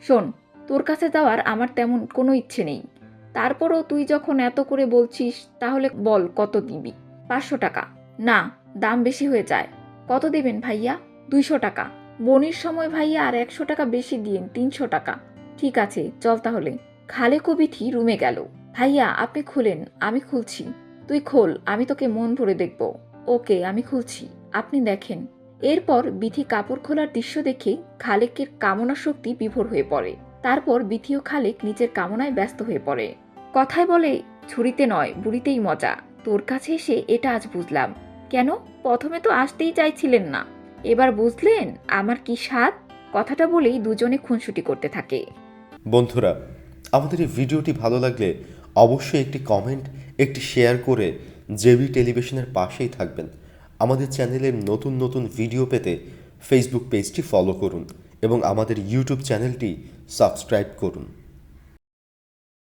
শোন, তোর কাছে যাওয়ার আমার তেমন কোনো ইচ্ছে নেই। তারপরও তুই যখন এত করে বলছিস তাহলে বল কত দিবি? 500 টাকা। না, দাম বেশি হয়ে যায়। কত দেবেন ভাইয়া? 200 টাকা। বনির সময় ভাইয়া আর 100 টাকা বেশি দিয়েন, 300 টাকা। ঠিক আছে, চল তাহলে। খালেক ও বিথি রুমে গেল। ভাইয়া আপনি খুলেন, আমি খুলছি। তুই খোল, আমি তোকে মন ভরে দেখব। ওকে, আমি খুলছি, আপনি দেখেন। এরপর বিথি কাপড় খোলার দৃশ্য দেখে খালেকের কামনা শক্তি বিভোর হয়ে পড়ে। তারপর বিথি ও খালেক নিজের কামনায় ব্যস্ত হয়ে পড়ে। কথায় বলে, ছুরিতে নয় বুড়িতেই মজা। তোর কাছে এসে এটা আজ বুঝলাম। কেন? প্রথমে তো আসতেই চাইছিলেন না, এবার বুঝলেন আমার কি স্বাদ? কথাটা বলেই দুজনে খুনসুটি করতে থাকে। বন্ধুরা, আমাদের এই ভিডিওটি ভালো লাগলে অবশ্যই একটি কমেন্ট, একটি শেয়ার করে জেবি টেলিভিশনের পাশেই থাকবেন। আমাদের চ্যানেলের নতুন নতুন ভিডিও পেতে ফেসবুক পেজটি ফলো করুন এবং আমাদের ইউটিউব চ্যানেলটি সাবস্ক্রাইব করুন।